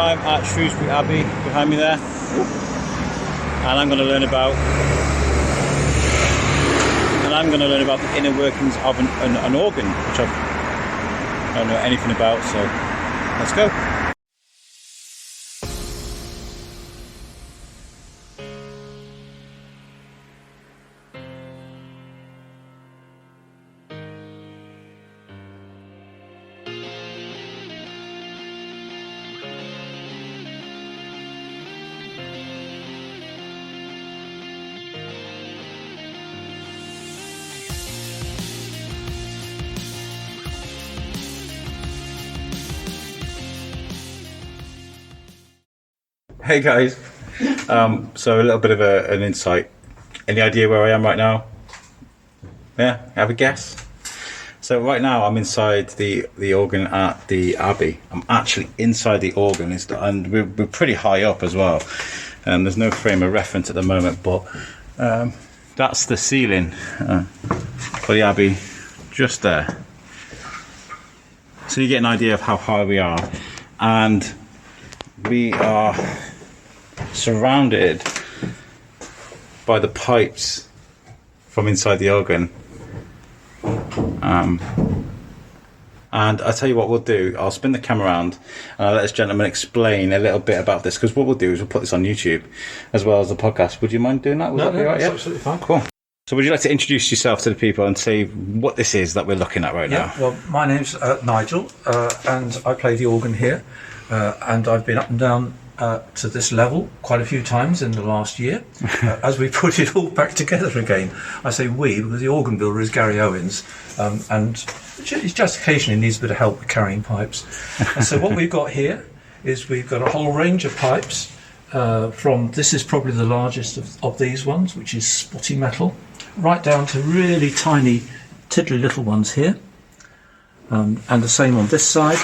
I'm at Shrewsbury Abbey behind me there, and I'm going to learn about the inner workings of an organ, which I don't know anything about. So let's go. Hey guys, so a little bit of an insight. Any idea where I am right now? Yeah, have a guess? So right now I'm inside the organ at the Abbey. I'm actually inside the organ, and we're pretty high up as well. There's no frame of reference at the moment, but that's the ceiling for the Abbey, just there. So you get an idea of how high we are, and we are surrounded by the pipes from inside the organ. And I'll tell you what we'll do. I'll spin the camera around and I'll let this gentleman explain a little bit about this, because what we'll do is we'll put this on YouTube as well as the podcast. Would you mind doing that? No, that be right? that's absolutely fine. Cool. So would you like to introduce yourself to the people and say what this is that we're looking at right now? Well, my name's Nigel, and I play the organ here, and I've been up and down to this level quite a few times in the last year as we put it all back together again. I say we because the organ builder is Gary Owens, and he just occasionally needs a bit of help with carrying pipes. And so what we've got here is we've got a whole range of pipes from, this is probably the largest of these ones, which is spotty metal, right down to really tiny tiddly little ones here, and the same on this side,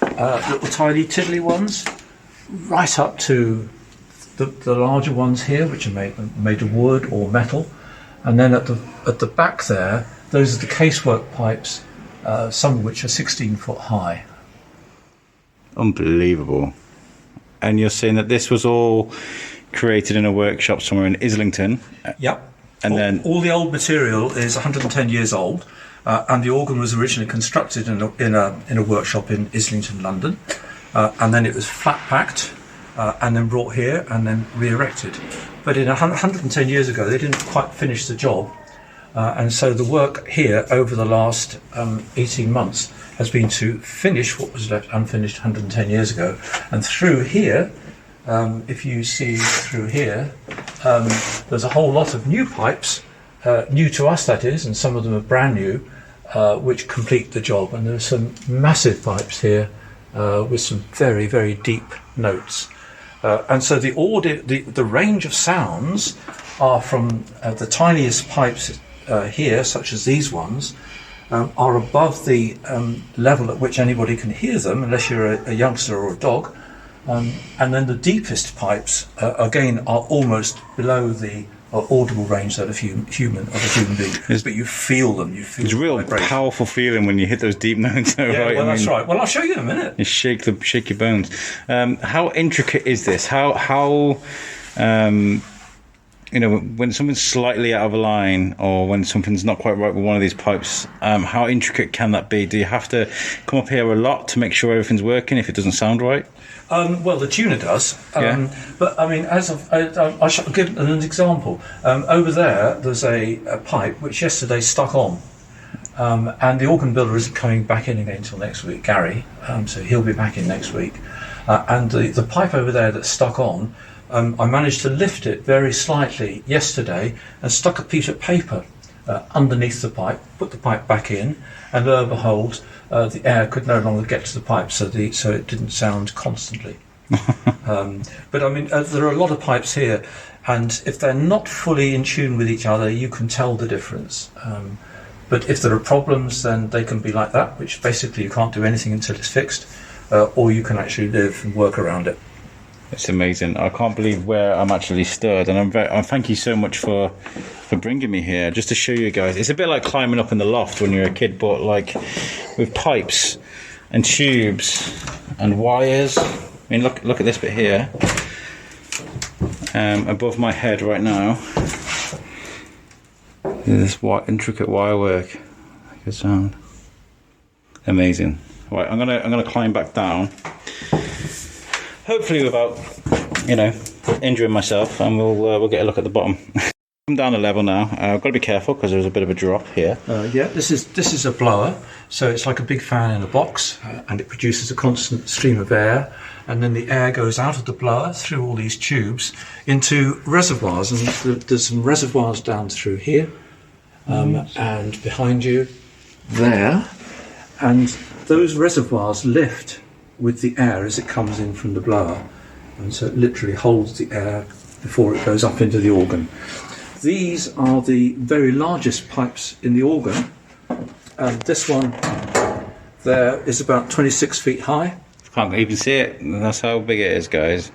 little tiny tiddly ones, right up to the larger ones here, which are made of wood or metal, and then at the back there, those are the casework pipes, some of which are 16 foot high. Unbelievable. And you're saying that this was all created in a workshop somewhere in Islington? Yep. And then all the old material is 110 years old, and the organ was originally constructed in a workshop in Islington, London. And then it was flat packed and then brought here and then re-erected. But 110 years ago, they didn't quite finish the job. And so the work here over the last 18 months has been to finish what was left unfinished 110 years ago. And through here, if you see through here, there's a whole lot of new pipes, new to us that is, and some of them are brand new, which complete the job. And there's some massive pipes here, with some very, very deep notes. And so the range of sounds are from the tiniest pipes here, such as these ones, are above the level at which anybody can hear them, unless you're a youngster or a dog. And then the deepest pipes, again, are almost below the audible range that of a human being. But you feel them. It's a real powerful feeling when you hit those deep notes. Though, yeah, right? well, that's right. Well, I'll show you in a minute. You shake your bones. How intricate is this? How when something's slightly out of line, or when something's not quite right with one of these pipes, how intricate can that be? Do you have to come up here a lot to make sure everything's working if it doesn't sound right? Well, the tuner does, Yeah. But I mean, I shall give an example. Over there's a pipe which yesterday stuck on, and the organ builder isn't coming back in again until next week, Gary, so he'll be back in next week. And the pipe over there that's stuck on, I managed to lift it very slightly yesterday and stuck a piece of paper underneath the pipe, put the pipe back in, and lo and behold, the air could no longer get to the pipe, so it didn't sound constantly. But I mean, there are a lot of pipes here, and if they're not fully in tune with each other, you can tell the difference. But if there are problems, then they can be like that, which basically you can't do anything until it's fixed, or you can actually live and work around it. It's amazing. I can't believe where I'm actually stood, and I thank you so much for bringing me here, just to show you guys. It's a bit like climbing up in the loft when you're a kid, but like with pipes and tubes and wires I mean, look at this bit here. Above my head right now, this intricate wire work. Good sound. Amazing. Right, I'm gonna climb back down. Hopefully without, you know, injuring myself, and we'll get a look at the bottom. I'm down a level now. I've got to be careful because there's a bit of a drop here. Yeah, this is a blower, so it's like a big fan in a box, and it produces a constant stream of air, and then the air goes out of the blower through all these tubes into reservoirs, and there's some reservoirs down through here, and behind you there, and those reservoirs lift with the air as it comes in from the blower, and so it literally holds the air before it goes up into the organ. These are the very largest pipes in the organ, and this one there is about 26 feet high. Can't even see it. That's how big it is, guys.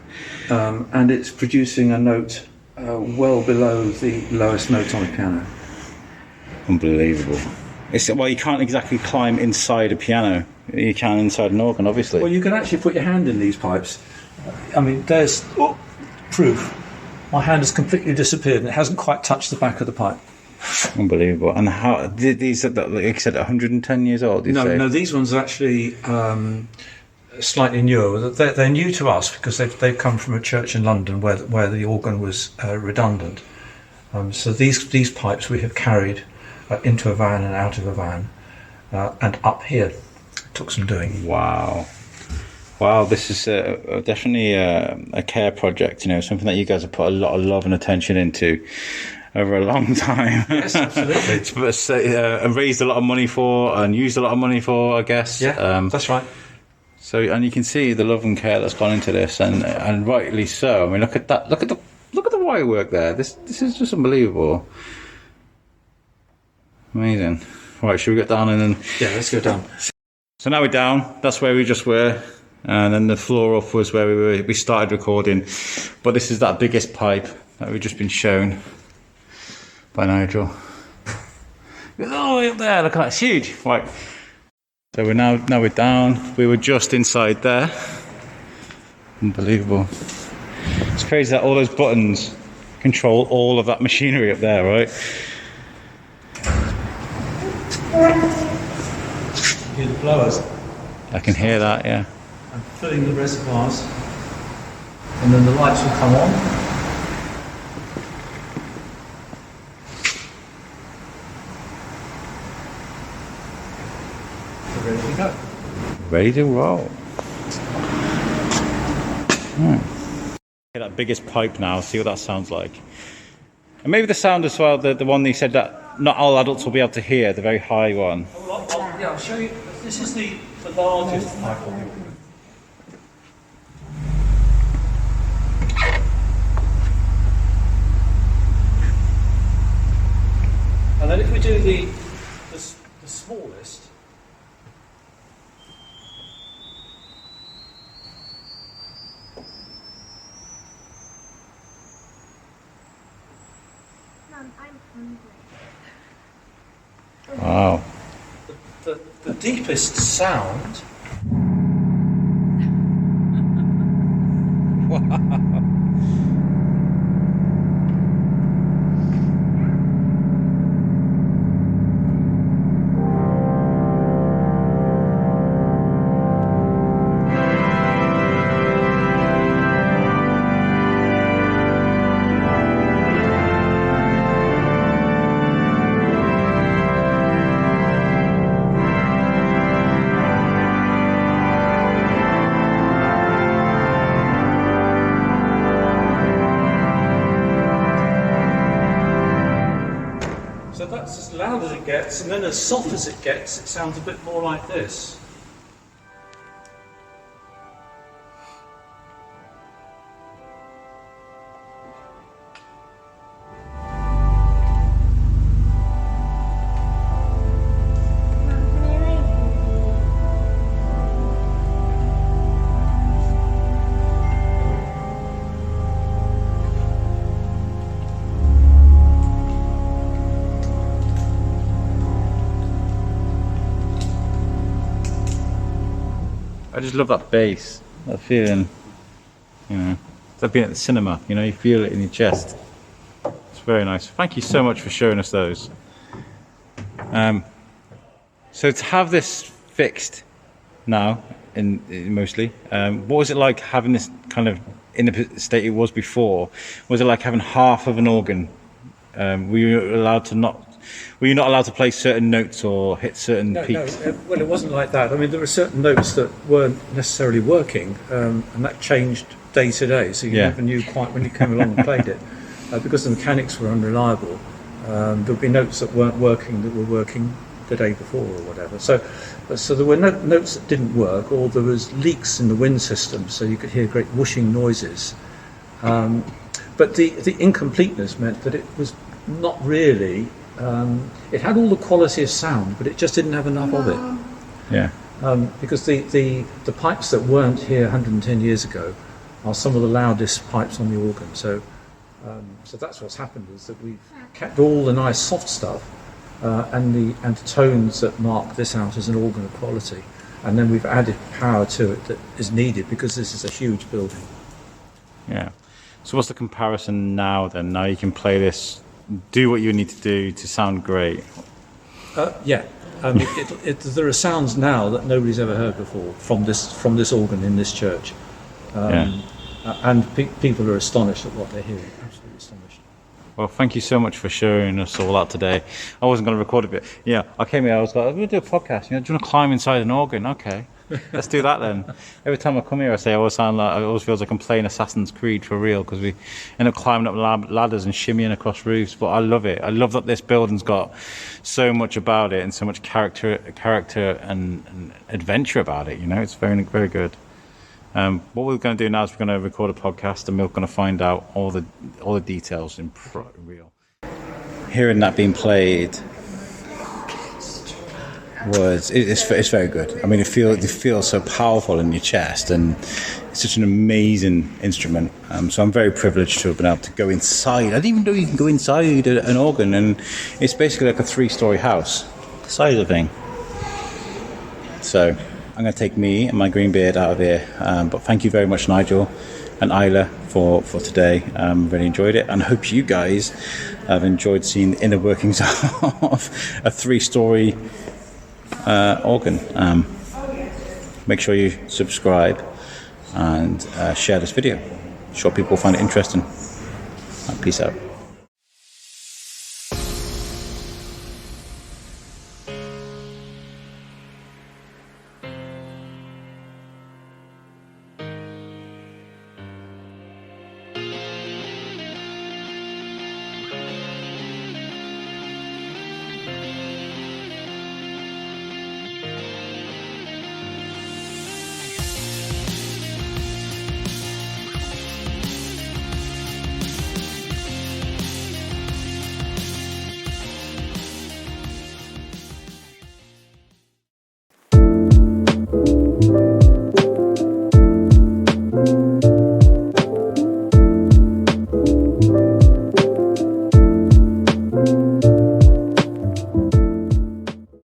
And it's producing a note well below the lowest note on a piano. Unbelievable. Well, you can't exactly climb inside a piano. You can inside an organ, obviously. Well, you can actually put your hand in these pipes. I mean, there's proof. My hand has completely disappeared and it hasn't quite touched the back of the pipe. Unbelievable. And how these are, like you said, 110 years old? No, these ones are actually slightly newer. They're new to us because they've come from a church in London where the organ was redundant. So these pipes we have carried into a van and out of a van and up here. It took some doing. Wow. Wow, this is definitely a care project, you know, something that you guys have put a lot of love and attention into over a long time. Yes, absolutely. And raised a lot of money for, and used a lot of money for, I guess. Yeah, that's right. So, and you can see the love and care that's gone into this, and rightly so. I mean, look at that. Look at the wire work there. This is just unbelievable. Amazing. Right, should we get down and then? Yeah, let's go down. So now we're down. That's where we just were. And then the floor up was where we started recording. But this is that biggest pipe that we've just been shown by Nigel. It's all the way up there, look at that, it's huge. Right. So we're now we're down. We were just inside there. Unbelievable. It's crazy that all those buttons control all of that machinery up there, right? Hear the blowers. I can hear that, yeah. I'm filling the reservoirs, and then the lights will come on. We're ready to go. Ready to roll. That biggest pipe now, see what that sounds like. And maybe the sound as well, the one they said that not all adults will be able to hear, the very high one. I'll show you. This is the largest pipe on the organ. And then if we do the smallest, Mum, I'm hungry. Wow. the deepest sound. So that's as loud as it gets, and then as soft as it gets, it sounds a bit more like this. I just love that bass, that feeling. You know, it's like being at the cinema. You know, you feel it in your chest. It's very nice. Thank you so much for showing us those. So to have this fixed now, mostly, what was it like having this kind of in the state it was before? Was it like having half of an organ? Were you not allowed to play certain notes or hit certain peaks? No, well, it wasn't like that. I mean, there were certain notes that weren't necessarily working, and that changed day to day. So you never knew quite when you came along and played it, because the mechanics were unreliable. There would be notes that weren't working that were working the day before or whatever. So there were notes that didn't work, or there was leaks in the wind system, so you could hear great whooshing noises. But the incompleteness meant that it was not really. It had all the quality of sound, but it just didn't have enough of it. Yeah. Because the pipes that weren't here 110 years ago are some of the loudest pipes on the organ. So that's what's happened, is that we've kept all the nice soft stuff and the tones that mark this out as an organ of quality, and then we've added power to it that is needed because this is a huge building. Yeah. So what's the comparison now then? Now you can play this, do what you need to do to sound great. There are sounds now that nobody's ever heard before from this organ in this church, and people are astonished at what they're hearing. Absolutely astonished. Well, thank you so much for showing us all that today. I wasn't going to record a bit. Yeah, I came here, I was like, I'm going to do a podcast. You know, do you want to climb inside an organ? Okay, let's do that then. Every time I come here, I always feels like I'm playing Assassin's Creed for real, because we end up climbing up ladders and shimmying across roofs. But I love it. I love that this building's got so much about it and so much character and adventure about it. You know, it's very, very good. What we're going to do now is we're going to record a podcast, and we're going to find out all the details in real. Hearing that being played it's very good. I mean, it feels so powerful in your chest, and it's such an amazing instrument. So I'm very privileged to have been able to go inside. I didn't even know you can go inside an organ, and it's basically like a 3-story house, size of thing. So I'm going to take me and my green beard out of here. But thank you very much, Nigel and Isla, for today. Really enjoyed it, and hope you guys have enjoyed seeing the inner workings of a 3-story organ. Make sure you subscribe and share this video. Sure people will find it interesting. Peace out.